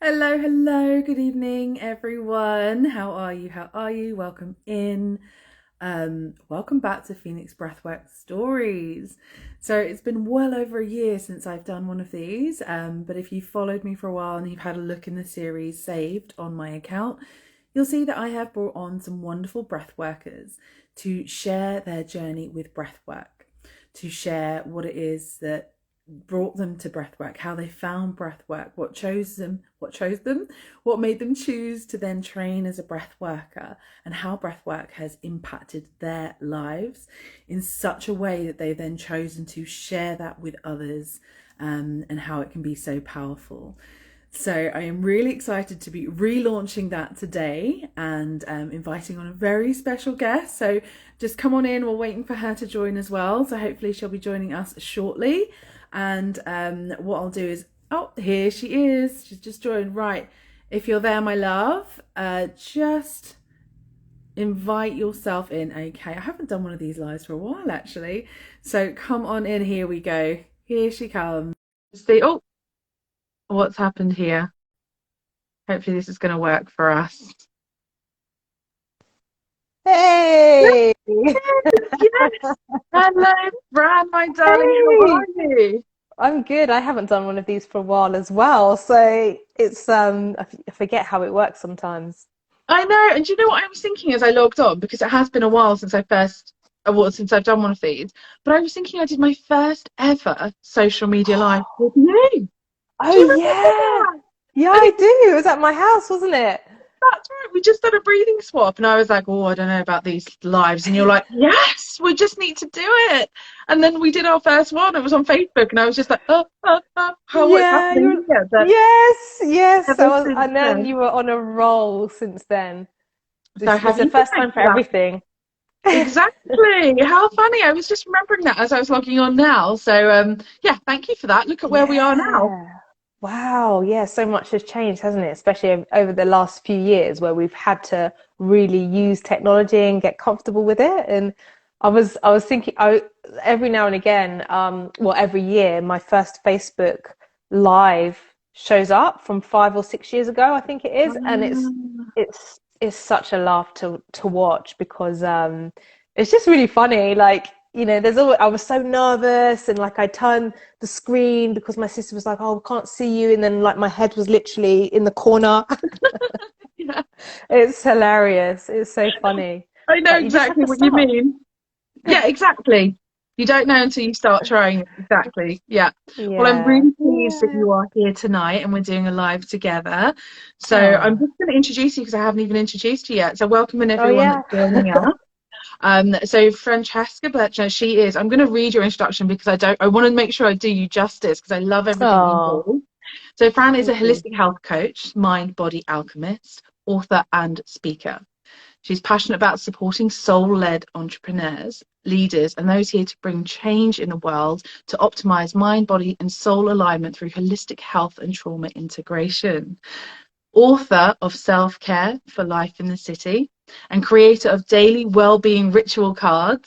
Hello, hello, good evening, everyone. How are you? How are you? Welcome in. Welcome back to Phoenix Breathwork Stories. So it's been well over a year since I've done one of these, but if you've followed me for a while and you've had a look in the series saved on my account, you'll see that I have brought on some wonderful breathworkers to share their journey with breathwork, to share what it is that brought them to breathwork, how they found breathwork, what made them choose to then train as a breath worker, and how breathwork has impacted their lives in such a way that they've then chosen to share that with others, and how it can be so powerful. So I am really excited to be relaunching that today and inviting on a very special guest. So just come on in. We're waiting for her to join as well. So hopefully she'll be joining us shortly. And what I'll do is, oh, here she is. She's just joined. Right. If you're there, my love, just invite yourself in. Okay. I haven't done one of these lives for a while, actually. So come on in. Here we go. Here she comes. See, oh, what's happened here? Hopefully this is going to work for us. Hey! Yes. Hello, Fran, my darling. How Hey! are you? I'm good. I haven't done one of these for a while as well. So it's I forget how it works sometimes. I know. And do you know what I was thinking as I logged on? Because it has been a while since since I've done one of these. But I was thinking I did my first ever social media live with you. Oh Do you remember yeah. that? Yeah, And I do. It was at my house, wasn't it? that's right. We just done a breathing swap, and I was like, "Oh, I don't know about these lives." And you're like, "Yes, we just need to do it." And then we did our first one. It was on Facebook, and I was just like, how what's Yeah, happening here?" But yes, yes. ever since And then then. you were on a roll since then. So It's have the you been first time ready for for that? everything. Exactly. How funny. I was just remembering that as I was logging on now. So yeah, thank you for that. Look at where we are now. Yeah. Wow. Yeah, so much has changed, hasn't it? Especially over the last few years where we've had to really use technology and get comfortable with it. And I was thinking every now and again, well, every year, my first Facebook live shows up from 5 or 6 years ago, I think it is. And it's such a laugh to watch because it's just really funny. Like, there's always, I was so nervous and like I turned the screen because my sister was like, "Oh, we can't see you," and then like my head was literally in the corner. Yeah, It's hilarious. It's so funny, I know but you just have exactly to what you start. mean. Yeah, exactly. You don't know until you start trying it. Exactly. Yeah. Well, I'm Yeah, really pleased that yeah. you are here tonight and we're doing a live together. So I'm Oh, just going to introduce you because I haven't even introduced you yet. So welcome in oh everyone yeah. that's joining us. So Francesca Blechner, she is. I'm going to read your introduction because I want to make sure I do you justice because I love everything you Oh, do. So Fran is a thank you. holistic health coach, mind body alchemist, author, and speaker. She's passionate about supporting soul-led entrepreneurs, leaders, and those here to bring change in the world to optimize mind, body, and soul alignment through holistic health and trauma integration. Author of Self-Care for Life in the City and creator of Daily Wellbeing Ritual card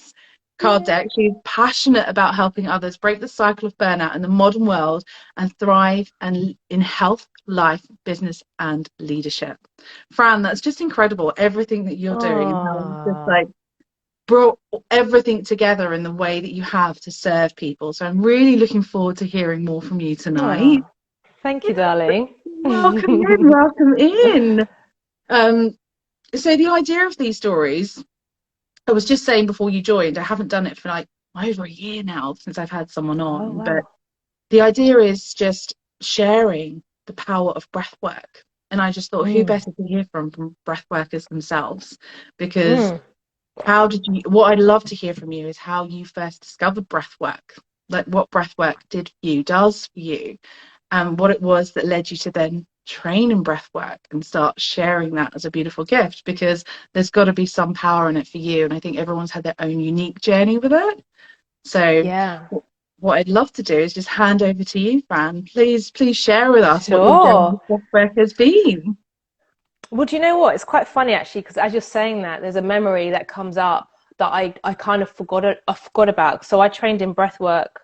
Yeah. deck. She's passionate about helping others break the cycle of burnout in the modern world and thrive and in health, life, business, and leadership. Fran, that's just incredible. Everything that you're doing and how you've just Oh, like brought everything together in the way that you have to serve people. So I'm really looking forward to hearing more from you tonight. oh, thank Yeah, you, darling. welcome in, welcome in. Um, so the idea of these stories, I was just saying before you joined, I haven't done it for like over a year now since I've had someone Oh on, but wow. the idea is just sharing the power of breath work. And I just thought, who Mm, better to hear from breath workers themselves? Because mm. what I'd love to hear from you is how you first discovered breath work, like what breath work does for you, and what it was that led you to then train in breath work and start sharing that as a beautiful gift, because there's got to be some power in it for you. And I think everyone's had their own unique journey with it. So Yeah. what I'd love to do is just hand over to you, Fran. Please share with us what your journey Sure. with breath work has been. Well, do you know what? It's quite funny actually, because as you're saying that, there's a memory that comes up that I kind of I forgot about. So I trained in breath work,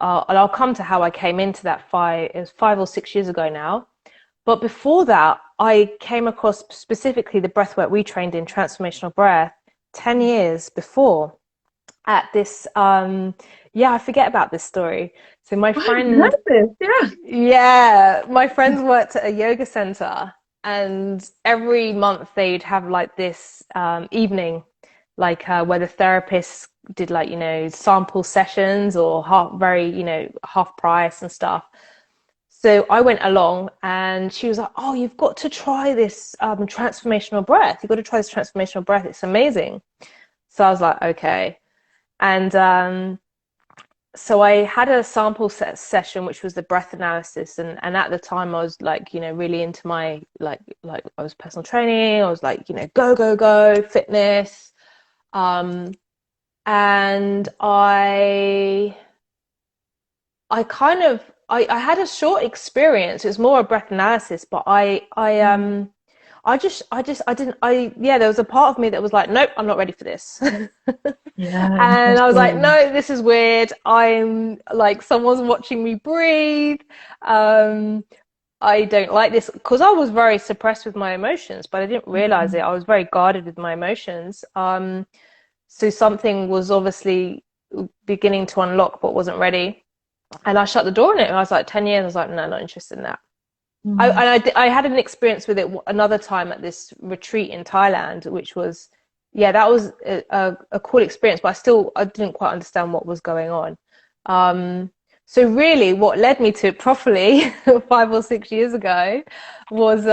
and I'll come to how I came into that it was 5 or 6 years ago now. But before that, I came across specifically the breathwork we trained in, transformational breath, 10 years before at this, yeah, I forget about this story. So my I haven't heard friend, of this. Yeah. yeah, my friends worked at a yoga center, and every month they'd have like this evening, like where the therapists did like, sample sessions or very, half price and stuff. So I went along and she was like, "Oh, you've got to try this transformational breath. You've got to try this transformational breath. It's amazing." So I was like, okay. And so I had a sample session, which was the breath analysis. And at the time I was like, really into my, like I was personal training. I was like, go, go, go, fitness. Um, and I kind of I had a short experience. It was more a breath analysis, but I didn't yeah, there was a part of me that was like, nope, I'm not ready for this. Yeah, And I was like, interesting. no, this is weird. I'm like, someone's watching me breathe. Um, I don't like this because I was very suppressed with my emotions, but I didn't realize it. Mm. I was very guarded with my emotions. So something was obviously beginning to unlock, but wasn't ready. And I shut the door on it. And I was like, 10 years. I was like, no, not interested in that. Mm. I had an experience with it another time at this retreat in Thailand, which was, yeah, that was a cool experience, but I didn't quite understand what was going on. So really what led me to it properly 5 or 6 years ago was,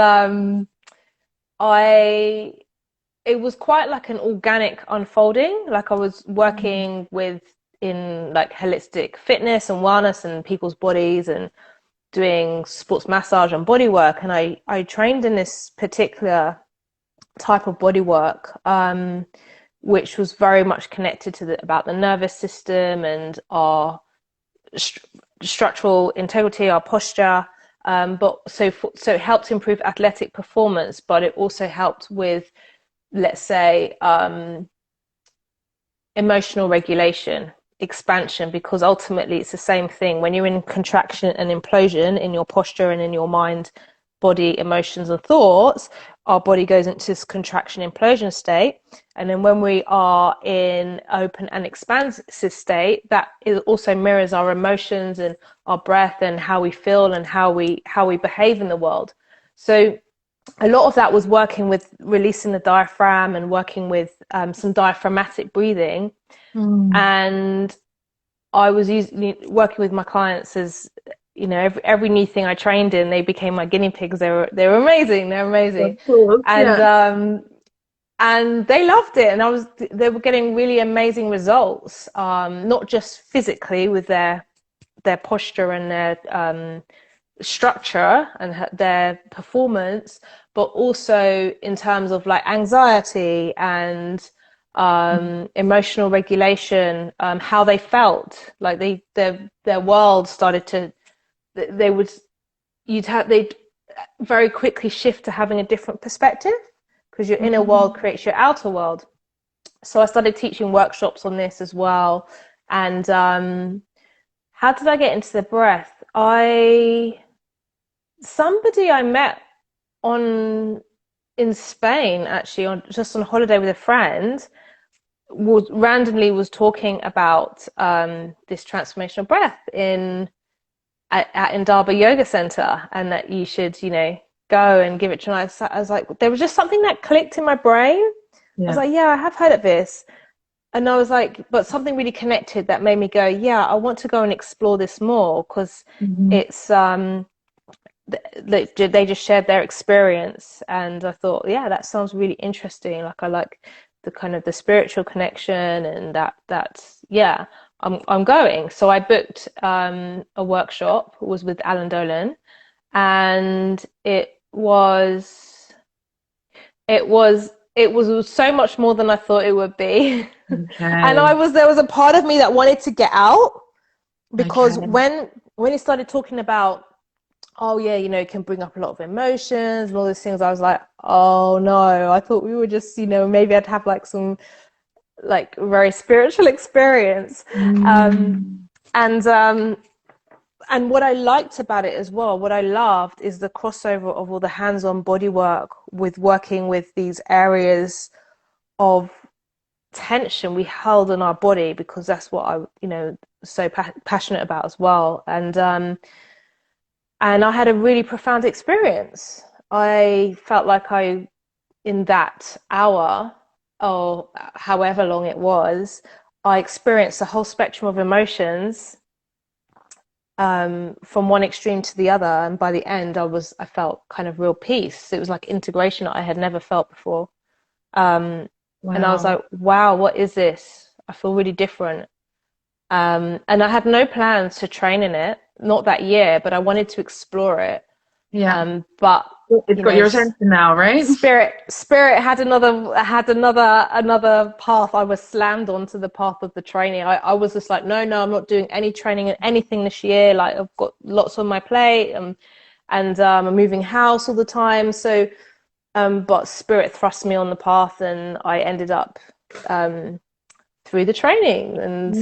I, it was quite like an organic unfolding. Like I was Mm. working with in like holistic fitness and wellness and people's bodies and doing sports massage and body work, and I trained in this particular type of body work, which was very much connected to about the nervous system and our st- structural integrity, our posture. But so it helped improve athletic performance, but it also helped with, let's say, emotional regulation, expansion, because ultimately it's the same thing. When you're in contraction and implosion in your posture and in your mind, body, emotions, and thoughts, our body goes into this contraction implosion state. And then when we are in open and expansive state, that is also mirrors our emotions and our breath and how we feel and how we behave in the world. So a lot of that was working with releasing the diaphragm and working with some diaphragmatic breathing. Mm. And I was working with my clients as, every new thing I trained in, they became my guinea pigs. They were amazing. They're amazing. Of course, And yeah. and they loved it, and they were getting really amazing results, not just physically with their posture and their structure and their performance, but also in terms of like anxiety and emotional regulation, how they felt. Like their world started to, they would, they'd very quickly shift to having a different perspective because your inner world Mm. creates your outer world. So I started teaching workshops on this as well. And how did I get into the breath? Somebody I met on in Spain, actually, just on holiday with a friend, was talking about this transformational breath at Indaba Yoga Center, and that you should, go and give it a try. I was like, there was just something that clicked in my brain. I was Yeah. like, yeah, I have heard of this. And I was like, but something really connected that made me go, yeah, I want to go and explore this more because Mm-hmm. it's they just shared their experience, and I thought, yeah, that sounds really interesting. Like I like the kind of the spiritual connection, and that's yeah, I'm going. So I booked a workshop. It was with Alan Dolan, and it was so much more than I thought it would be. And Okay. there was a part of me that wanted to get out, because Okay. when he started talking about, oh yeah, it can bring up a lot of emotions and all these things, I was like, oh no, I thought we were just, maybe I'd have like some like very spiritual experience. um Mm. and and what I liked about it as well, what I loved is the crossover of all the hands-on body work with working with these areas of tension we held in our body, because that's what I, so passionate about as well. And I had a really profound experience. I felt like in that hour, or however long it was, I experienced the whole spectrum of emotions, from one extreme to the other. And by the end, I felt kind of real peace. It was like integration that I had never felt before. Um, and I was Wow. like, wow, what is this? I feel really different. And I had no plans to train in it, not that year, but I wanted to explore it. Yeah. But It's you got know, your attention now, right? spirit had another path. I was slammed onto the path of the training. I was just like, no, I'm not doing any training and anything this year. Like, I've got lots on my plate, and I'm moving house all the time. So, but spirit thrust me on the path, and I ended up through the training. And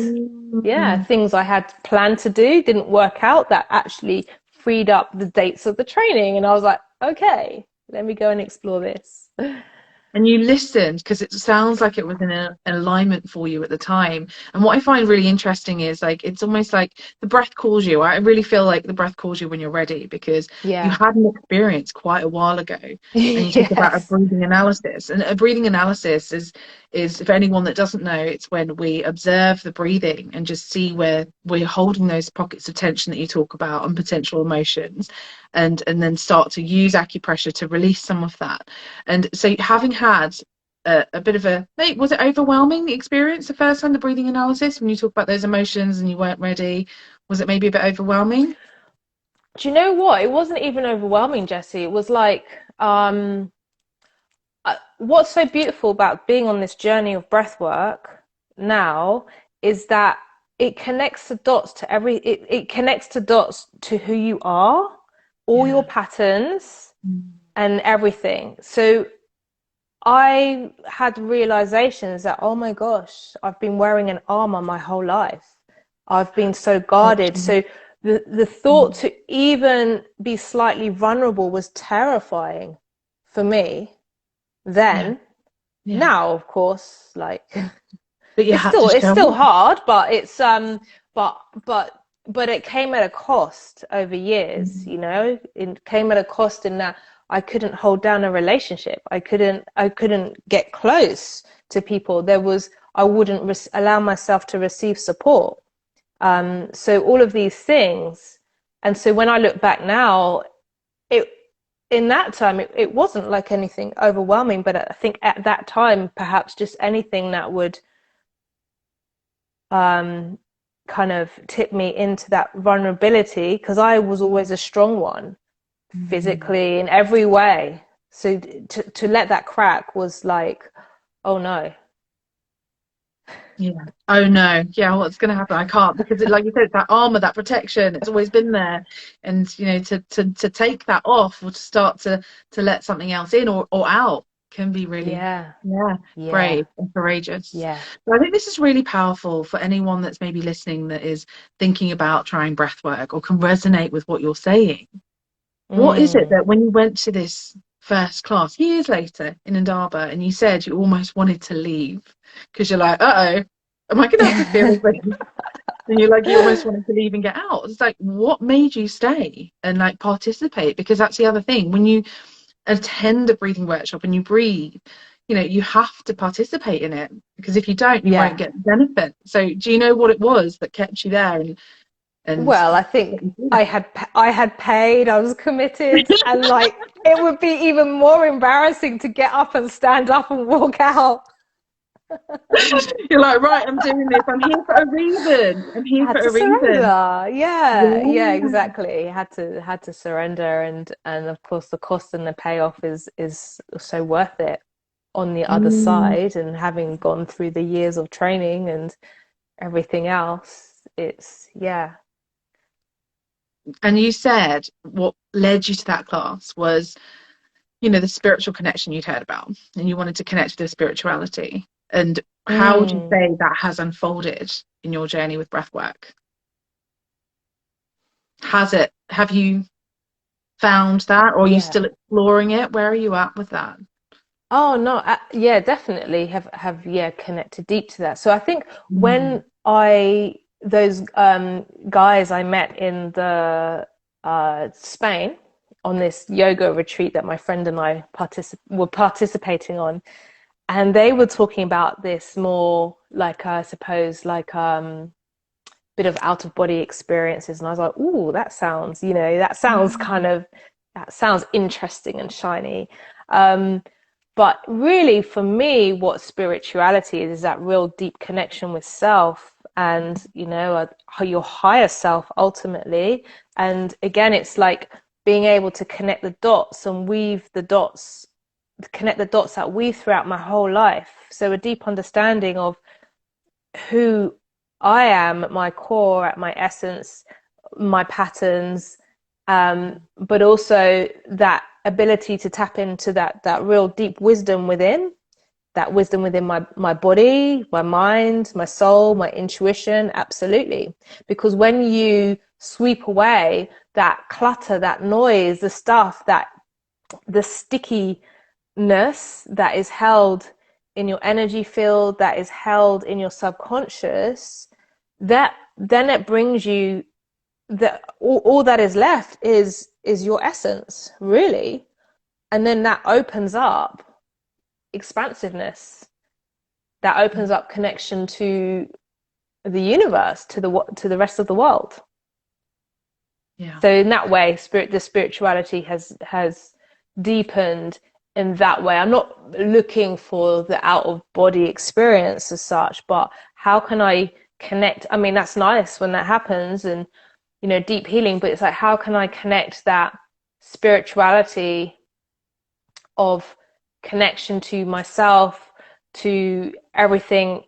yeah, Mm. things I had planned to do didn't work out, that actually freed up the dates of the training. And I was like, okay, let me go and explore this. And you listened because it sounds like it was in an alignment for you at the time. And what I find really interesting is like it's almost like the breath calls you. I really feel like the breath calls you when you're ready, because you Yeah. had an experience quite a while ago. And you talk about a Yes. breathing analysis. And a breathing analysis is for anyone that doesn't know, it's when we observe the breathing and just see where we're holding those pockets of tension that you talk about and potential emotions, and then start to use acupressure to release some of that. And so, having had a bit of a, was it overwhelming experience the first time, the breathing analysis, when you talk about those emotions and you weren't ready? Was it maybe a bit overwhelming? Do you know what? It wasn't even overwhelming, Jesse. It was like, what's so beautiful about being on this journey of breath work now is that it connects the dots to it connects the dots to who you are, all your Yeah. patterns Mm. and everything. So I had realizations that, oh my gosh, I've been wearing an armor my whole life. I've been so guarded. Watching. So the thought to even be slightly vulnerable was terrifying for me Yeah. then. Yeah. Now, of course, like But you it's had still to it's show still up. hard, but but but it came at a cost over years. Mm. It came at a cost in that I couldn't hold down a relationship. I couldn't get close to people. I wouldn't allow myself to receive support. So all of these things. And so when I look back now, it in that time it wasn't like anything overwhelming, but I think at that time perhaps just anything that would um, kind of tip me into that vulnerability, because I was always a strong one, Mm. physically in every way. So to let that crack was like, oh no. Yeah. Oh no. Yeah, what's going to happen? I can't, because like you said, it's that armor, that protection, it's always been there. And to take that off, or to start to let something else in or out, can be really, Yeah, yeah, yeah, brave and courageous. yeah. So I think this is really powerful for anyone that's maybe listening, that is thinking about trying breath work or can resonate with what you're saying. What is it Mm. that when you went to this first class years later in Indaba, and you said you almost wanted to leave because you're like, uh-oh, am I gonna have to feel this? And you're like, you almost wanted to leave and get out. It's like, what made you stay and like participate? Because that's the other thing. When you attend a breathing workshop and you breathe, you have to participate in it, because if you don't, you won't Yeah. get the benefit. So do you know what it was that kept you there and Well, I got think you through I that? had I had paid, I was committed, and like it would be even more embarrassing to get up and stand up and walk out. You're like, right, I'm doing this. I'm here for a reason. I'm here Had for to a reason. surrender. Yeah, yeah, Yeah. exactly. Had to surrender, and of course the cost and the payoff is so worth it on the other Mm. side. And having gone through the years of training and everything else, it's yeah. And you said what led you to that class was, the spiritual connection you'd heard about, and you wanted to connect with the spirituality. And how would you Mm. say that has unfolded in your journey with breathwork? Has it? Have you found that, or are you Yeah. still exploring it? Where are you at with that? Oh no, yeah, definitely have yeah connected deep to that. So I think Mm. when I those guys I met in the Spain on this yoga retreat that my friend and I were participating on, and they were talking about this more like I suppose like bit of out of body experiences, and I was like, "Ooh, that sounds, that sounds kind of that sounds interesting and shiny." Um, but really, for me, what spirituality is that real deep connection with self and, your higher self ultimately. And again, it's like being able to connect the dots and connect the dots that weave throughout my whole life. So a deep understanding of who I am at my core, at my essence, my patterns, but also that ability to tap into that real deep wisdom within, that wisdom within my body, my mind, my soul, my intuition, absolutely. Because when you sweep away that clutter, that noise, the stuff, the stickiness that is held in your energy field, that is held in your subconscious, that then it brings you that all that is left is your essence, really. And then that opens up expansiveness, that opens up connection to the universe, to the rest of the world. Yeah. So in that way, the spirituality has deepened in that way. I'm not looking for the out of body experience as such, but how can I connect? I mean, that's nice when that happens and, deep healing, but it's like, how can I connect that spirituality of connection to myself, to everything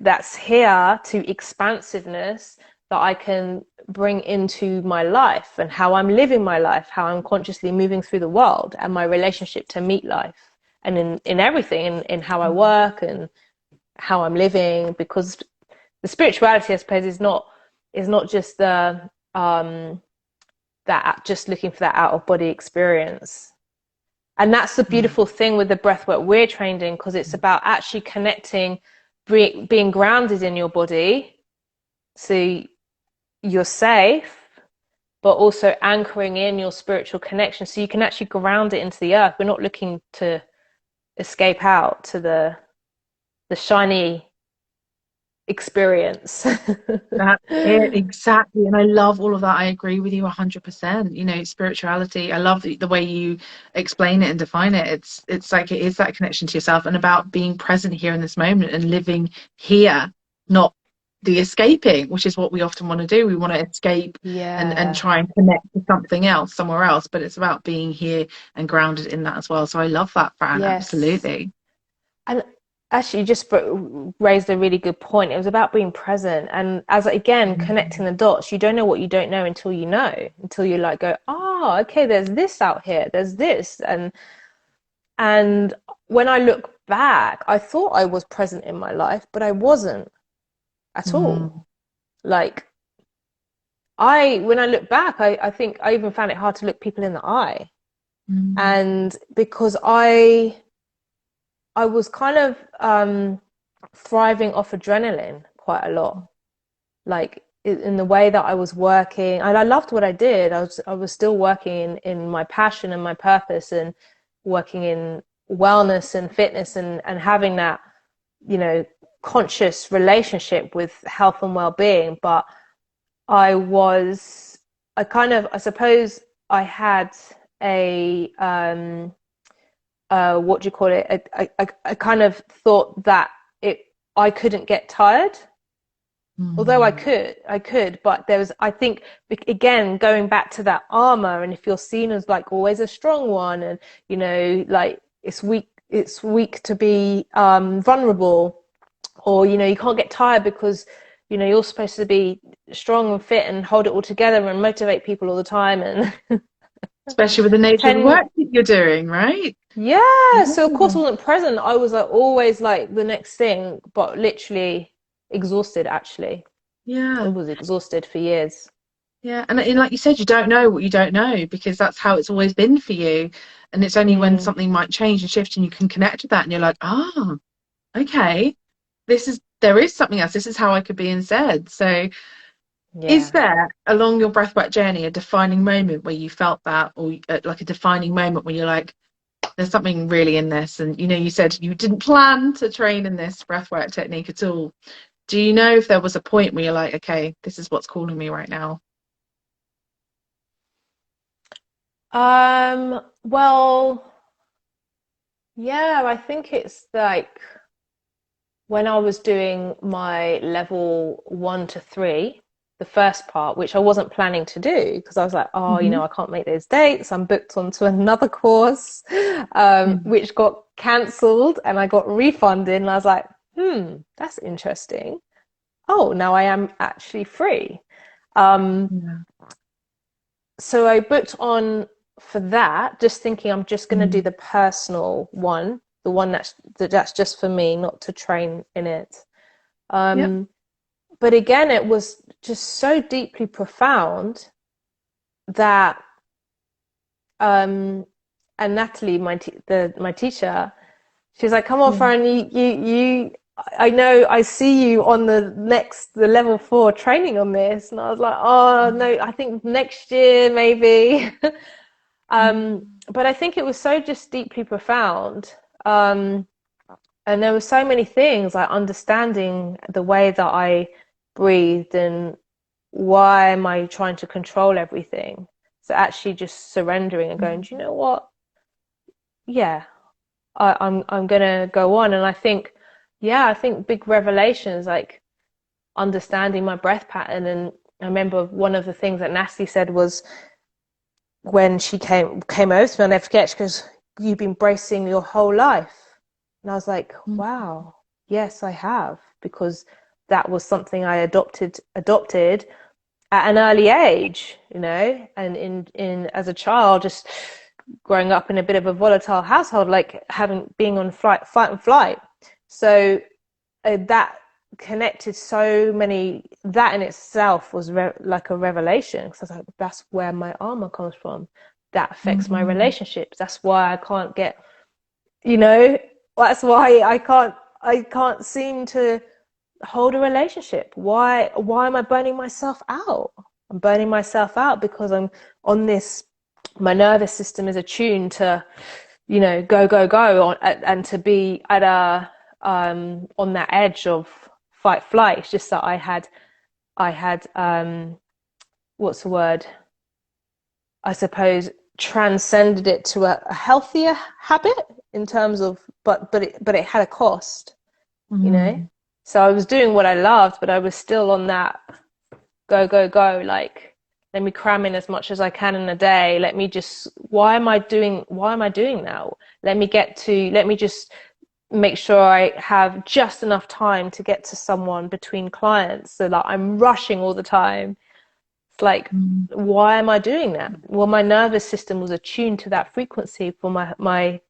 that's here, to expansiveness that I can bring into my life and how I'm living my life, how I'm consciously moving through the world, and my relationship to meet life, and in everything, in how I work and how I'm living. Because the spirituality, I suppose, is not just the that just looking for that out of body experience. And that's the Yeah. beautiful thing with the breath work we're trained in, because it's about actually connecting, being grounded in your body so you're safe, but also anchoring in your spiritual connection so you can actually ground it into the earth. We're not looking to escape out to the shiny experience. That's it, exactly. And I love all of that. I agree with you 100%. Spirituality, I love the way you explain it and define it. It's like it is that connection to yourself and about being present here in this moment and living here, not the escaping, which is what we often want to do. We want to escape and Yeah. try and connect to something else somewhere else, but it's about being here and grounded in that as well. So I love that, Fran, Yes. absolutely. And actually, you just raised a really good point. It was about being present. And as again, connecting the dots, you don't know what you don't know until you know, until you like go, oh, okay, there's this out here, there's this. And when I look back, I thought I was present in my life, but I wasn't at all. Mm, Like, when I look back, I think I even found it hard to look people in the eye. mm, And because I was kind of thriving off adrenaline quite a lot, like in the way that I was working, and I loved what I did. I was still working in my passion and my purpose, and working in wellness and fitness, and having that, you know, conscious relationship with health and well-being. But I was, I suppose I had a what do you call it? I kind of thought that I couldn't get tired, although mm. I could, but there was, I think, again, going back to that armor, and if you're seen as like always a strong one, and like it's weak to be vulnerable, or you can't get tired because you're supposed to be strong and fit and hold it all together and motivate people all the time, and Especially with the nature of the work 10 that you're doing, right? yeah, so of course Yeah. I wasn't present. I was like always like the next thing, but literally exhausted actually. I Yeah. was exhausted for years. Yeah, and like you said, you don't know what you don't know because that's how it's always been for you. And it's only when Mm, something might change and shift and you can connect with that and you're like, ah, okay, there is something else. This is how I could be instead. So is yeah. there along your breathwork journey a defining moment where you felt that, or like a defining moment where you're like, there's something really in this? And you said you didn't plan to train in this breathwork technique at all. Do you know if there was a point where you're like, okay, this is what's calling me right now? Well, yeah, I think it's like when I was doing my level 1 to 3, the first part, which I wasn't planning to do because I was like, oh, Hmm. I can't make those dates. I'm booked onto another course, which got cancelled and I got refunded. And I was like, that's interesting. Oh, now I am actually free. Um, Yeah. so I booked on for that, just thinking I'm just going to do Mm. the personal one, the one that's just for me, not to train in it. Yep. But again, it was just so deeply profound that, um, and Natalie, my teacher, she's like, "Come on, Yeah. Fran, you. I know I see you on the level 4 training on this," and I was like, "Oh no, I think next year maybe." But I think it was so just deeply profound. Um, and there were so many things like understanding the way that I breathed and why am I trying to control everything. So actually just surrendering and going, do you know what? Yeah, I'm gonna go on. And I think, yeah, I think big revelations like understanding my breath pattern. And I remember one of the things that Nasty said was when she came over to me, I'll never forget, she goes, you've been bracing your whole life. And I was like, Mm. wow, yes, I have, because that was something I adopted at an early age, and in as a child, just growing up in a bit of a volatile household, like having being on fight and flight. So that connected so many. That in itself was like a revelation, because I was like, that's where my armor comes from. That affects my Mm. relationships. That's why I can't get, you know, that's why I can't seem to hold a relationship. Why am I burning myself out? I'm burning myself out because I'm on this. My nervous system is attuned to, go go go and to be at a on that edge of fight flight. It's just that I had what's the word? I suppose transcended it to a healthier habit in terms of, but it had a cost, you know. Mm. So I was doing what I loved, but I was still on that go go go, like let me cram in as much as I can in a day. Let me just, why am I doing now? Let me just make sure I have just enough time to get to someone between clients, so that I'm rushing all the time. It's like, Mm. why am I doing that? Well, my nervous system was attuned to that frequency for my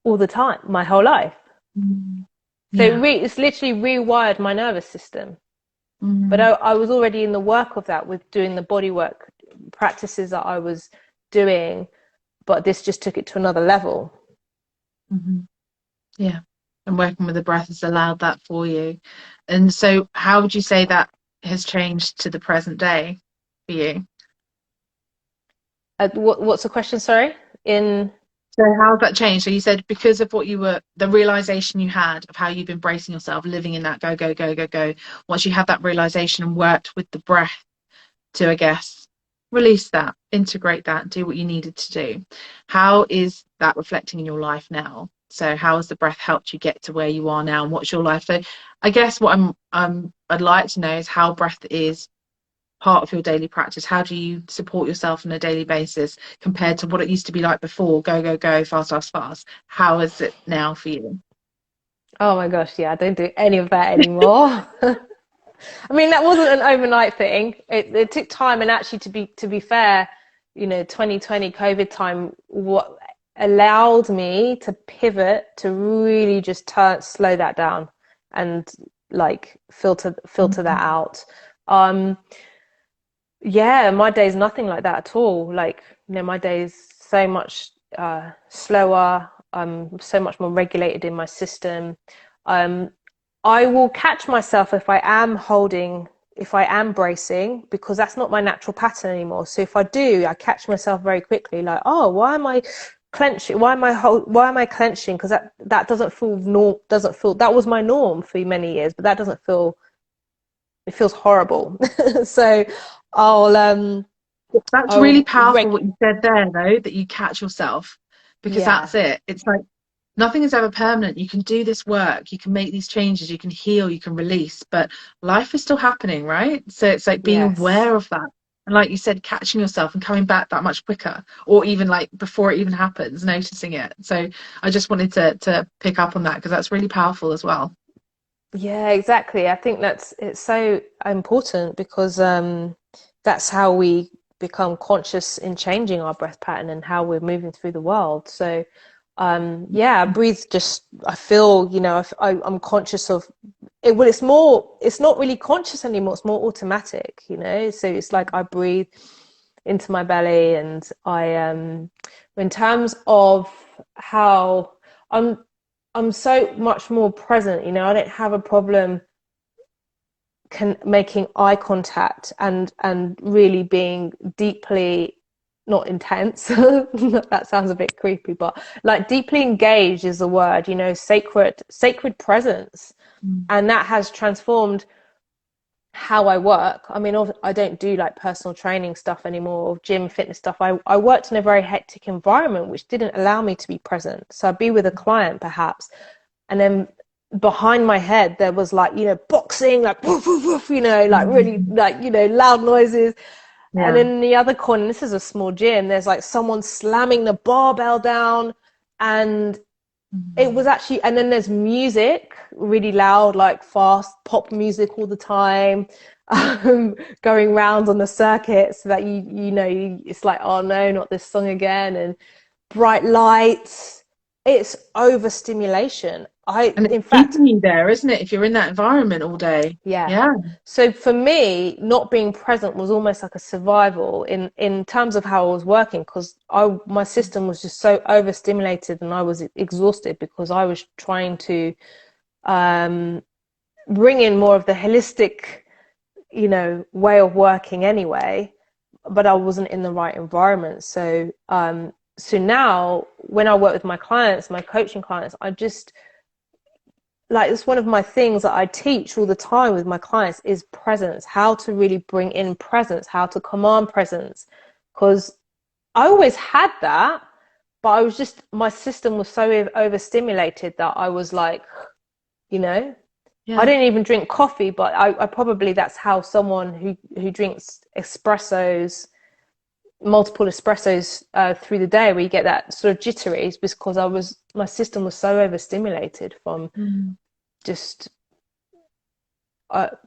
all the time, my whole life. Mm. So Yeah. it's literally rewired my nervous system. But Mm. I was already in the work of that with doing the body work practices that I was doing, but this just took it to another level. Hmm. Yeah. And working with the breath has allowed that for you. And so, how would you say that has changed to the present day for you? What's the question? Sorry. In So, how's that changed? So, you said because of the realization you had of how you've been bracing yourself, living in that go, go, go, go, go. Once you had that realization and worked with the breath to, I guess, release that, integrate that, do what you needed to do. How is that reflecting in your life now? So how has the breath helped you get to where you are now, and what's your life? So I guess what I'd like to know is how breath is part of your daily practice. How do you support yourself on a daily basis compared to what it used to be like before? Go, go, go, fast, fast, fast. How is it now for you? Oh my gosh, yeah, I don't do any of that anymore. I mean, that wasn't an overnight thing. It took time, and actually, to be fair, 2020 COVID time, what allowed me to pivot to really just slow that down, and like filter that Mhm. out. Um, Yeah, my day's nothing like that at all. Like, my day's so much slower. I'm so much more regulated in my system. Um, I will catch myself if I am bracing, because that's not my natural pattern anymore. So if I do, I catch myself very quickly, like, oh, why am I clenching? Why am I clenching? Because that doesn't feel that was my norm for many years, but that doesn't feel, it feels horrible. So I'll That's really I'll powerful what you said there, though, that you catch yourself, because yeah, that's it. It's like nothing is ever permanent. You can do this work, you can make these changes, you can heal, you can release, but life is still happening, right? So it's like being yes. aware of that. And like you said, catching yourself and coming back that much quicker, or even like before it even happens, noticing it. So I just wanted to pick up on that because that's really powerful as well. Yeah, exactly. I think it's so important because that's how we become conscious in changing our breath pattern and how we're moving through the world. So yeah, I breathe, just I feel, I'm conscious of it. Well, it's not really conscious anymore, it's more automatic, so it's like I breathe into my belly, and I in terms of how I'm I'm so much more present. I don't have a problem making eye contact and really being deeply, not intense. That sounds a bit creepy, but like deeply engaged is the word. Sacred presence, Mm. and that has transformed how I work. I mean, I don't do like personal training stuff anymore, or gym fitness stuff. I worked in a very hectic environment, which didn't allow me to be present. So I'd be with a client perhaps, and then behind my head there was like, boxing, like woof, woof, woof, like really Mm. like, loud noises. And Yeah. in the other corner, this is a small gym, there's like someone slamming the barbell down, and it was Mm. actually, and then there's music really loud, like fast pop music all the time, going round on the circuit, so that it's like, oh no, not this song again. And bright lights, it's overstimulation. And it's In fact, keeping you there, isn't it? If you're in that environment all day. yeah. Yeah. So for me, not being present was almost like a survival in terms of how I was working, because my system was just so overstimulated, and I was exhausted because I was trying to um, bring in more of the holistic, way of working anyway, but I wasn't in the right environment. So now when I work with my clients, my coaching clients, I just, like, it's one of my things that I teach all the time with my clients is presence, how to really bring in presence, how to command presence. Because I always had that, but my system was so overstimulated that I was like, you know, I Yeah. don't even drink coffee, but I probably, that's how someone who drinks multiple espressos through the day, where you get that sort of jittery, is because my system was so overstimulated from Mm. just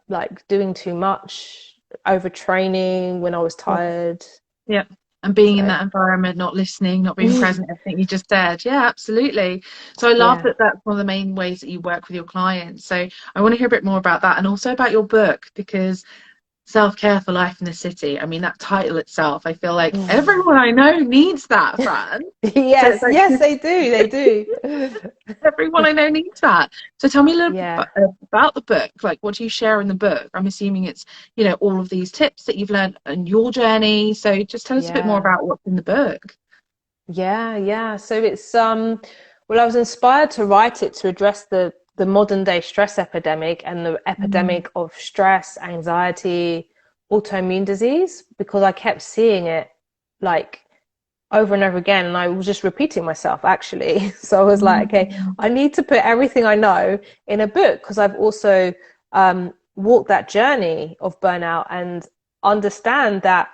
like doing too much, overtraining when I was Yeah. tired. Yeah. And being in So that environment, not listening, not being present, everything you just said. Yeah, absolutely. So I love yeah. that that's one of the main ways that you work with your clients. So I want to hear a bit more about that and also about your book, because Self-Care for Life in the City. I mean, that title itself, I feel like everyone I know needs that, Fran. So it's Yes, like yes, they do. They do. everyone I know needs that. So tell me a little bit Yeah. about the book. Like, what do you share in the book? I'm assuming it's, all of these tips that you've learned in your journey. So just tell us a bit more Yeah. about what's in the book. Yeah, yeah. So it's well, I was inspired to write it to address the modern day stress epidemic, and the Mm. epidemic of stress, anxiety, autoimmune disease, because I kept seeing it like over and over again, and I was just repeating myself actually. So I was like, okay, Mm. I need to put everything I know in a book, because I've also walked that journey of burnout and understand that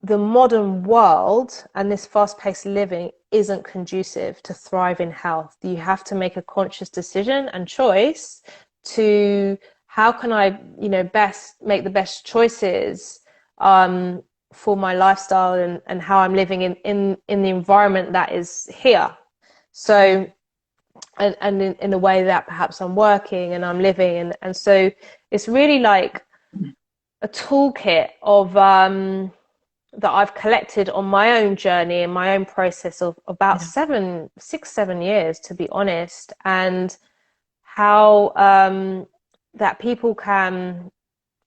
the modern world and this fast-paced living isn't conducive to thrive in health. You have to make a conscious decision and choice to, how can I, best make the best choices for my lifestyle, and how I'm living in the environment that is here. So, and in the way that perhaps I'm working and I'm living, and so it's really like a toolkit of that I've collected on my own journey and my own process of about Yeah. 7 years, to be honest, and how that people can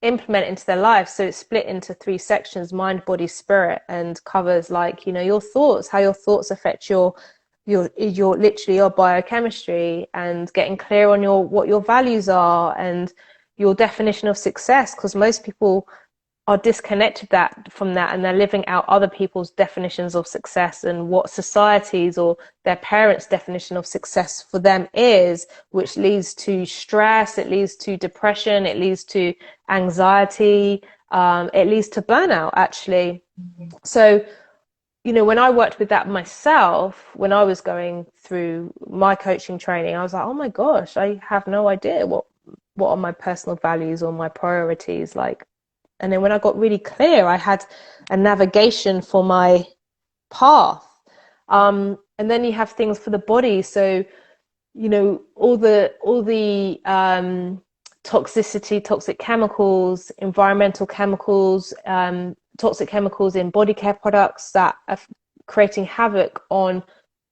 implement into their life. So it's split into 3 sections: mind, body, spirit, and covers, like, your thoughts, how your thoughts affect your literally your biochemistry, and getting clear on what your values are and your definition of success, because most people are disconnected from that, and they're living out other people's definitions of success and what society's or their parents' definition of success for them is, which leads to stress, it leads to depression, it leads to anxiety, it leads to burnout, actually. So, when I worked with that myself, when I was going through my coaching training, I was like, oh my gosh, I have no idea what are my personal values or my priorities like. And then when I got really clear, I had a navigation for my path. And then you have things for the body. So, all the toxicity, toxic chemicals, environmental chemicals, toxic chemicals in body care products that are creating havoc on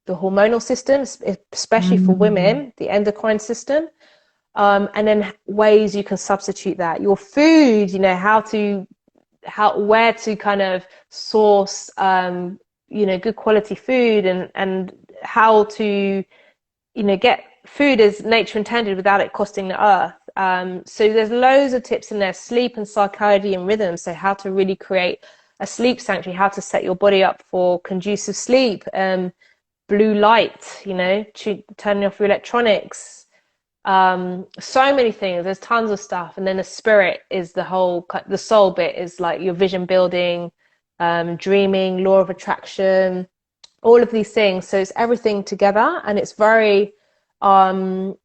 the hormonal system, especially for Mm. women, the endocrine system. And then ways you can substitute that. Your food, where to kind of source, good quality food, and how to, get food as nature intended without it costing the earth. So there's loads of tips in there: sleep and circadian rhythm. So how to really create a sleep sanctuary, how to set your body up for conducive sleep, blue light, turning off your electronics, so many things. There's tons of stuff. And then the spirit is the soul bit is like your vision building, dreaming, law of attraction, all of these things. So it's everything together, and it's um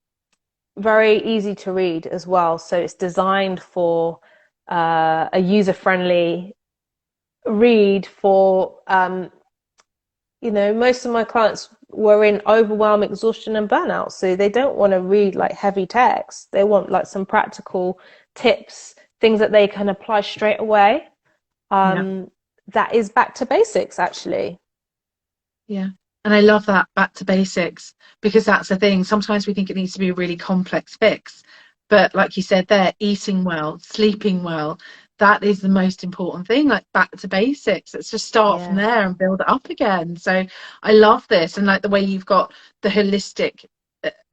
very easy to read as well. So it's designed for a user-friendly read for most of my clients were in overwhelm, exhaustion, and burnout. So they don't want to read like heavy text. They want like some practical tips, things that they can apply straight away. Yeah. That is back to basics, actually. Yeah. And I love that, back to basics, because that's the thing. Sometimes we think it needs to be a really complex fix. But like you said there, eating well, sleeping well, that is the most important thing. Like, back to basics. Let's just start from Yeah, there and build it up again. So I love this. And like the way you've got the holistic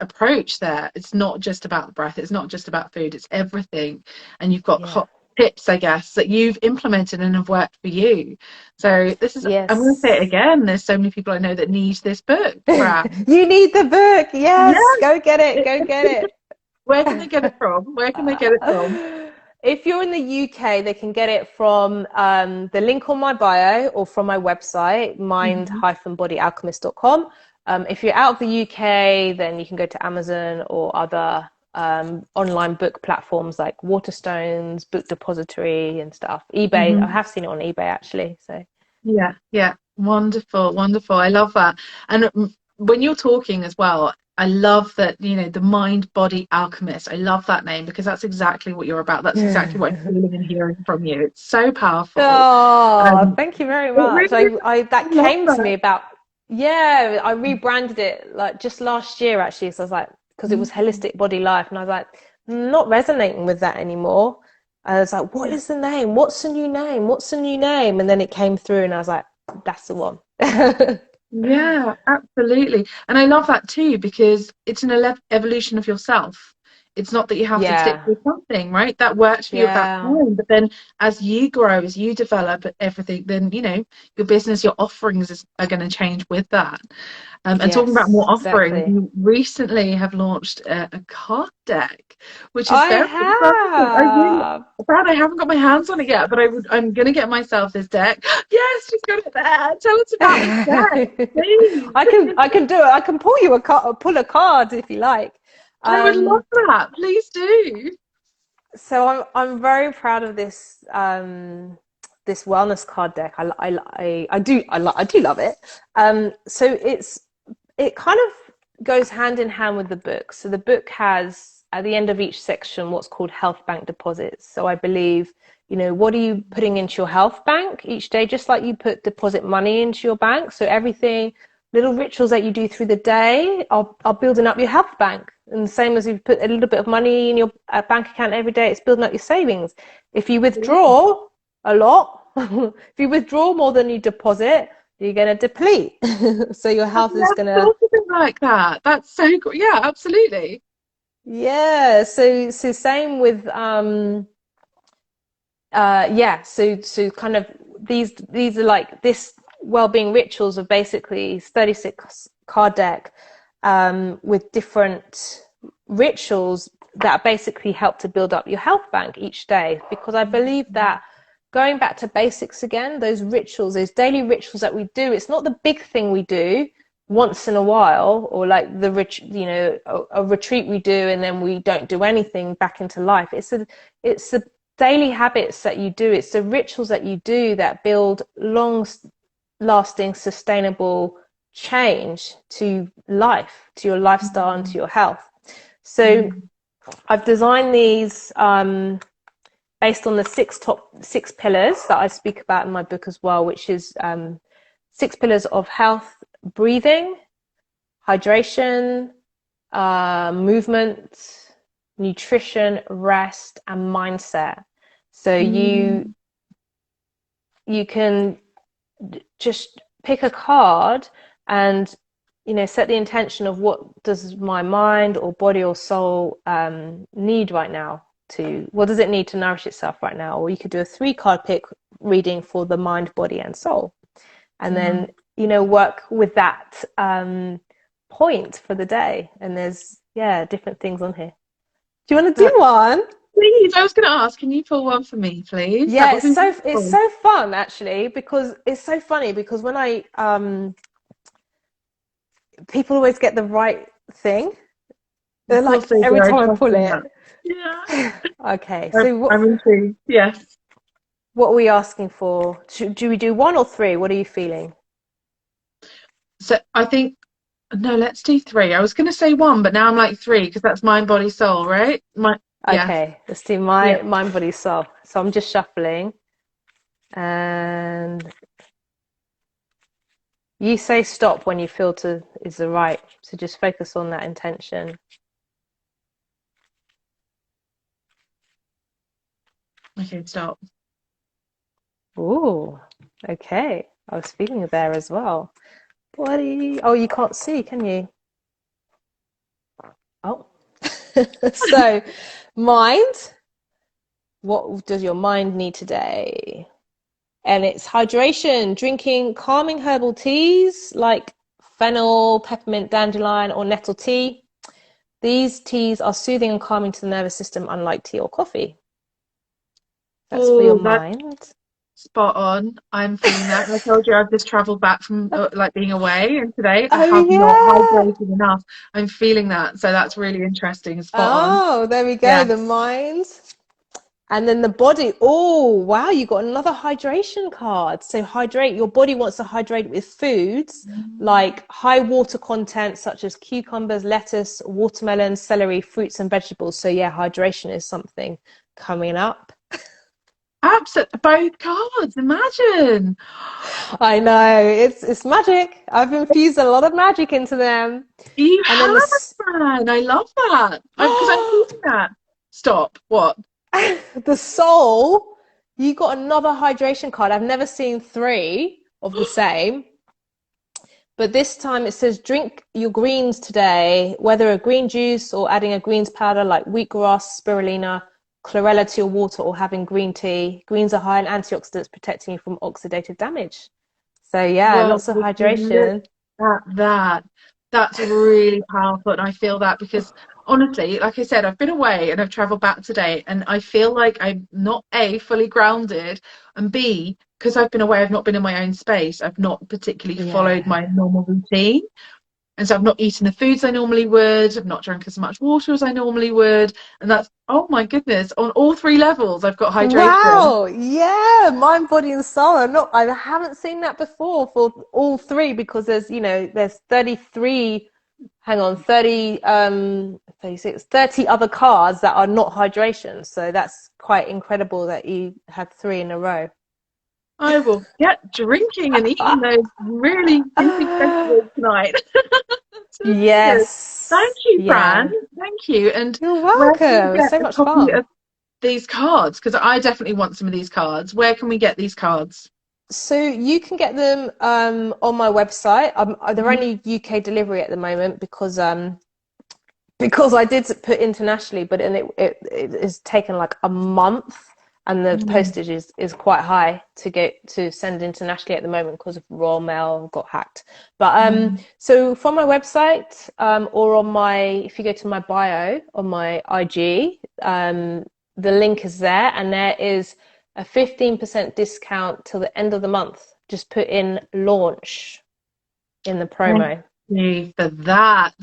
approach there. It's not just about the breath. It's not just about food. It's everything. And you've got yeah, hot tips, I guess, that you've implemented and have worked for you. So this is, I'm going to say it yes. again. There's so many people I know that need this book, Fran. You need the book. Yes, Yeah. go get it. Go get Where can they get it from? Where can they get it from? it. If you're in the UK, they can get it from the link on my bio or from my website, Mhm. mind-bodyalchemist.com. If you're out of the UK, then you can go to Amazon or other online book platforms like Waterstones, Book Depository, and stuff. eBay, I Mhm. have seen it on eBay, actually. So Yeah, yeah. Wonderful, wonderful. I love that. And when you're talking as well, I love that, the mind body alchemist. I love that name because that's exactly what you're about. That's exactly what I'm feeling and hearing from you. It's so powerful. Oh, Um, thank you very it much. really is. I I that love came to me that. about, yeah, I rebranded it like just last year, actually. So I was like, because it was Mm. holistic body life, and I was like, not resonating with that anymore. I was like, what Yeah. is the name? What's the new name? What's the new name? And then it came through, and I was like, that's the one. Yeah, absolutely. And I love that too because it's an evolution of yourself. It's not that you have to stick Yeah, with something, right? That worked for you at that yeah, time. But then as you grow, as you develop everything, then, your business, your offerings are going to change with that. And talking about yes, more offerings, exactly. you recently have launched a card deck, which is I very exciting. have. Brad, I haven't got my hands on it yet, but I'm going to get myself this deck. Yes, she's got it there. Tell us about this deck, please. I can do it. I can pull you a card, pull a card if you like. I would love Um, that. Please do. so I'm very proud of this wellness card deck. I do love it. So it kind of goes hand in hand with the book. So the book has at the end of each section what's called health bank deposits. So I believe, what are you putting into your health bank each day, just like you put deposit money into your bank. So everything, little rituals that you do through the day are building up your health bank. And the same as you put a little bit of money in your bank account every day, it's building up your savings. If you withdraw a lot, if you withdraw more than you deposit, you're going to deplete. So your I've health is never going to, thought of it like that. That's so cool. Yeah, absolutely. yeah. So same with, so kind of these are like this well-being rituals of basically 36 card deck, with different rituals that basically help to build up your health bank each day, because I believe that going back to basics again, those rituals, those daily rituals that we do, it's not the big thing we do once in a while, or like a retreat we do and then we don't do anything back into life. It's the daily habits that you do, it's the rituals that you do that build long lasting sustainable change to life, to your lifestyle and to your health. So I've designed these based on the six pillars that I speak about in my book as well, which is 6 pillars of health: breathing, hydration, movement, nutrition, rest, and mindset. So you can just pick a card and set the intention of what does my mind or body or soul need right now, what does it need to nourish itself right now. Or you could do a 3 card pick reading for the mind, body, and soul, and then work with that point for the day. And there's different things on here. Do you want to do one? Please, I was going to ask, can you pull one for me, please? That Yeah, would be wonderful. it's so fun actually, because it's so funny, because when I people always get the right thing. They're Of like, course they do. every I time I trust pull in it. that. Yeah. Okay, so I'm intrigued. Yes. what are we asking for? Do we do 1 or 3? What are you feeling? So I think, no, let's do 3. I was going to say 1, but now I'm like 3 because that's mind, body, soul, right? Yeah. Okay, let's do Yeah. mind, body, soul. So I'm just shuffling, and you say stop when you feel is the right. So just focus on that intention. Okay, stop. Ooh, okay. I was feeling it there as well. Body. Oh, you can't see, can you? Oh. So, mind. What does your mind need today? And it's hydration, drinking calming herbal teas like fennel, peppermint, dandelion, or nettle tea. These teas are soothing and calming to the nervous system, unlike tea or coffee. That's for your Oh, that's mind. spot on. I'm feeling that. I told you I've just traveled back from like being away, and today I Oh, have not yeah. hydrated enough. I'm feeling that. So that's really interesting. Spot on. Oh, there we go. Yeah. The mind. And then the body. Oh, wow, you got another hydration card. So hydrate, your body wants to hydrate with foods like high water content, such as cucumbers, lettuce, watermelon, celery, fruits, and vegetables. So yeah, hydration is something coming up. Absolutely. Both cards. Imagine. I know, it's magic. I've infused a lot of magic into them. You And then have, man. I love that. Because I'm feeling that. Stop. What? the soul, you got another hydration card. I've never seen 3 of the same. But this time it says drink your greens today, whether a green juice or adding a greens powder like wheatgrass, spirulina, chlorella to your water, or having green tea. Greens are high in antioxidants, protecting you from oxidative damage. So yeah, Well, lots of would you look hydration. at that? That's really powerful. And I feel that because honestly, like I said, I've been away and I've traveled back today and I feel like I'm not A, fully grounded, and B, because I've been away, I've not been in my own space. I've not particularly followed Yeah. my normal routine. And so I've not eaten the foods I normally would. I've not drunk as much water as I normally would. And that's, oh my goodness, on all 3 levels, I've got hydration. Wow. Yeah. Mind, body, and soul. I haven't seen that before for all 3, because there's 33 hang on, 30, 36, 30 other cards that are not hydration. So that's quite incredible that you had three in a row. I will get drinking and eating those really juicy vegetables tonight. Delicious. Thank Yes. you, Fran. Yeah. Thank you. And You're where can we welcome. It was get so a much copy fun. of these cards? Because I definitely want some of these cards. Where can we get these cards? So you can get them on my website. They're Mhm. only UK delivery at the moment because I did put internationally, but it is taken like a month, and the Mm. postage is quite high to get to send internationally at the moment because of Royal Mail got hacked. But Mm. so from my website or on my, if you go to my bio on my IG, the link is there, and there is a 15% discount till the end of the month. Just put in launch in the Thank promo. you for that.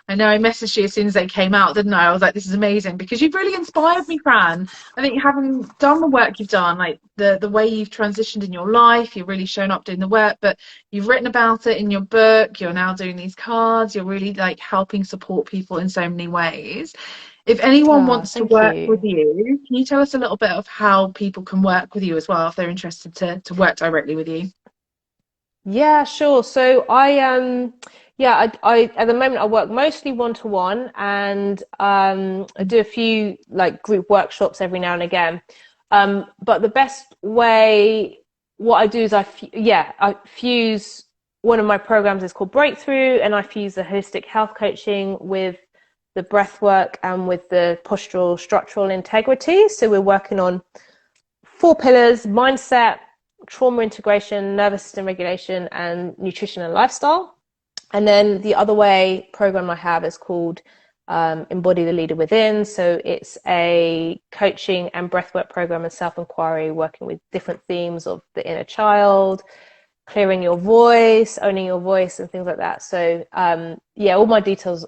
I know I messaged you as soon as they came out, didn't I? I was like, this is amazing because you've really inspired me, Fran. I think having done the work you've done, like the way you've transitioned in your life, you've really shown up doing the work, but you've written about it in your book, you're now doing these cards, you're really like helping support people in so many ways. If anyone Ah, wants to thank work with you. you, can you tell us a little bit of how people can work with you as well if they're interested to work directly with you? Yeah, sure. So I at the moment I work mostly one to one, and I do a few like group workshops every now and again. But the best way, what I do is I fuse, one of my programs is called Breakthrough, and I fuse the holistic health coaching with the breath work and with the postural structural integrity. So we're working on four pillars: mindset, trauma integration, nervous system regulation, and nutrition and lifestyle. And then the other way program I have is called Embody the Leader Within. So it's a coaching and breathwork program and self inquiry, working with different themes of the inner child, clearing your voice, owning your voice, and things like that. So yeah, all details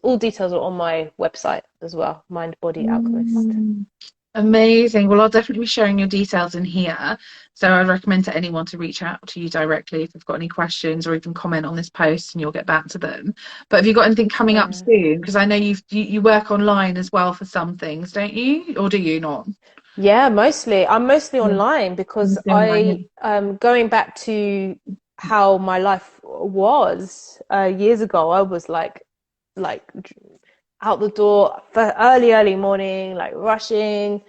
are on my website as well, Mind Body Alchemist. Mm. Amazing. Well, I'll definitely be sharing your details in here. So I'd recommend to anyone to reach out to you directly if they've got any questions or even comment on this post and you'll get back to them. But have you got anything coming up Yeah. soon? Because I know you work online as well for some things, don't you? Or do you not? Yeah, mostly. I'm mostly Yeah, online because mostly online. Yeah. going back to how my life was years ago, I was like out the door for early morning, like rushing,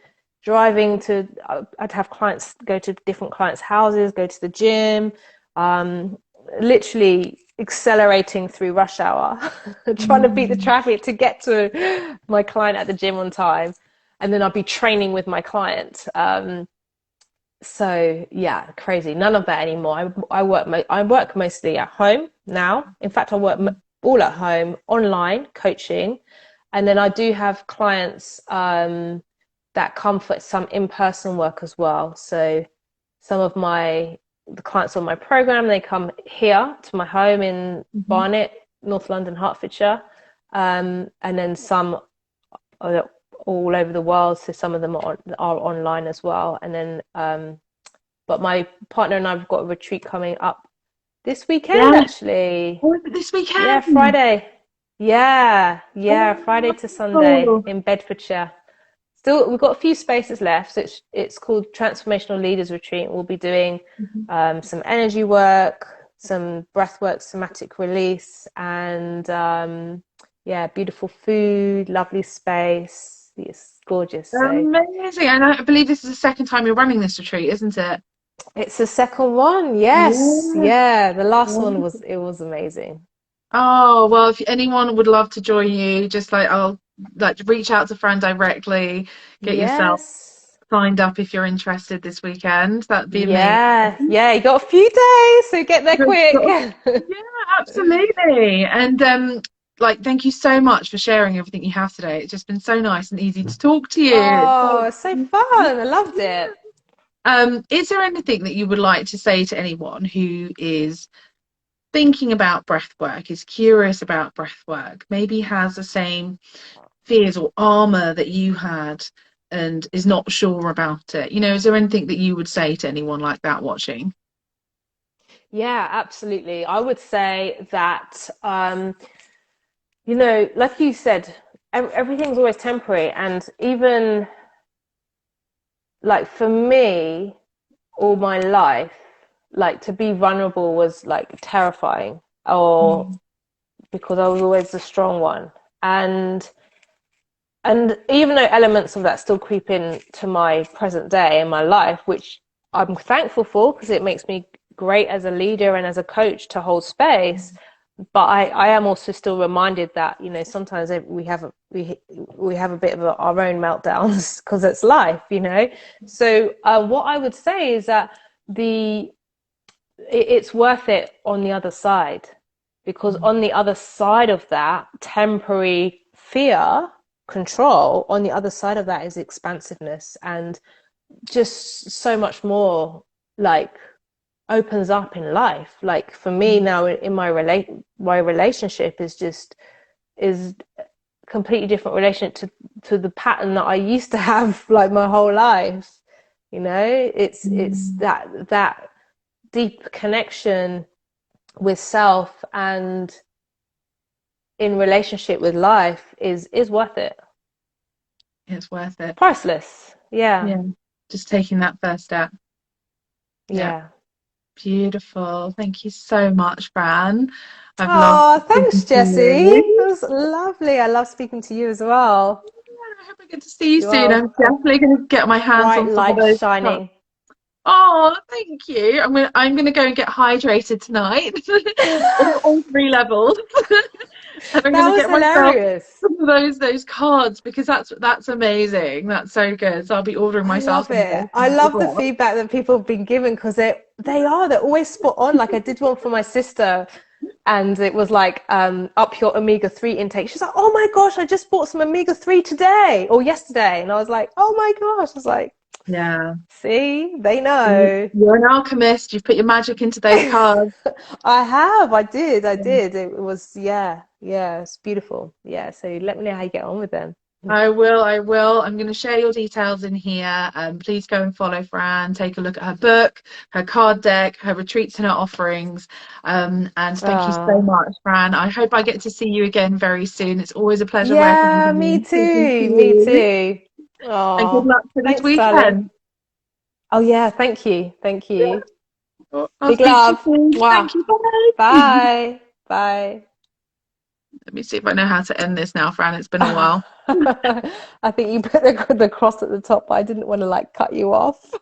driving to, I'd have clients go to different clients' houses, go to the gym, um, literally accelerating through rush hour, trying to beat the Mm. traffic to get to my client at the gym on time. And then I'd be training with my client. So yeah, crazy. None of that anymore. I work mostly at home now. In fact, I work all at home, online coaching, and then I do have clients that come for some in-person work as well. So some of the clients on my program, they come here to my home in Mhm. Barnet, North London, Hertfordshire, and then some are all over the world. So some of them are online as well, and then but my partner and I've got a retreat coming up this weekend, Yeah. actually. Oh, is it this Yeah, weekend? Friday. Yeah, Friday to Sunday Oh. in Bedfordshire. Still, we've got a few spaces left. So it's called Transformational Leaders Retreat. We'll be doing Mhm. some energy work, some breath work, somatic release, and yeah, beautiful food, lovely space. It's gorgeous. So Amazing. And I believe this is the second time you're running this retreat, isn't it? it's the second one. Yes. Yeah. Yeah. The last one was amazing. Oh, well, if anyone would love to join you, just like I'll like reach out to Fran directly, get yourself Yes. signed up if you're interested this weekend. That'd be amazing. Yeah. Yeah. You got a few days, so get there quick. Yeah, absolutely. And like thank you so much for sharing everything you have today. It's just been so nice and easy to talk to you. Oh, it's so fun. I loved Yeah. it. Is there anything that you would like to say to anyone who is thinking about breath work, is curious about breath work, maybe has the same fears or armor that you had and is not sure about it? You know, is there anything that you would say to anyone like that watching? Yeah, absolutely. I would say that You know, like you said, everything's always temporary. And even like for me, all my life, like to be vulnerable was like terrifying, or Mm. because I was always the strong one. And even though elements of that still creep into my present day in my life, which I'm thankful for because it makes me great as a leader and as a coach to hold space. But I am also still reminded that, you know, sometimes we have a bit of our own meltdowns because it's life, you know. So what I would say is that it's worth it on the other side, because Mm. on the other side of that temporary fear, control, on the other side of that is expansiveness and just so much more, like, opens up in life. Like for me now in my relationship is completely different relationship to the pattern that I used to have like my whole life. You know, it's Mm. that deep connection with self and in relationship with life is worth it. It's worth it. Priceless. Yeah. Yeah. Just taking that first step. Yeah. Yeah. Beautiful. Thank you so much, Fran. I've loved Oh, thanks, speaking to Jessie. you. It was lovely. I love speaking to you as well. Yeah, I hope I get to see you You soon. are I'm a definitely going to get my hands bright on some of light those cups. shining. Oh, thank you. I'm gonna go and get hydrated tonight. All three levels. And I'm That gonna was get myself hilarious. some of those cards because that's amazing. That's so good. So I'll be ordering I myself love some of it. those I tonight as love the well. feedback that people have been given because they're always spot on. Like I did one for my sister and it was like up your omega-3 intake. She's like, "Oh my gosh, I just bought some omega-3 today or yesterday." And I was like, "Oh my gosh." I was like, Yeah. "See, they You- know." You're an alchemist. You've put your magic into those cards. I did. It was, yeah, yeah, it's beautiful. Yeah, so let me know how you get on with them. I will, I will. I'm going to share your details in here. Please go and follow Fran. Take a look at her book, her card deck, her retreats and her offerings. And thank you so Ah, much, Fran. I hope I get to see you again very soon. It's always a pleasure working with yeah, me you, speaking to too, me you. too. And good Oh, luck for this thanks, darling. weekend. Oh yeah, thank you, thank you. I'll Big speak to you love. soon. Mwah. Thank you. Bye. Bye. Bye. Let me see if I know how to end this now, Fran. It's been a while. I think you put the cross at the top, but I didn't want to like cut you off.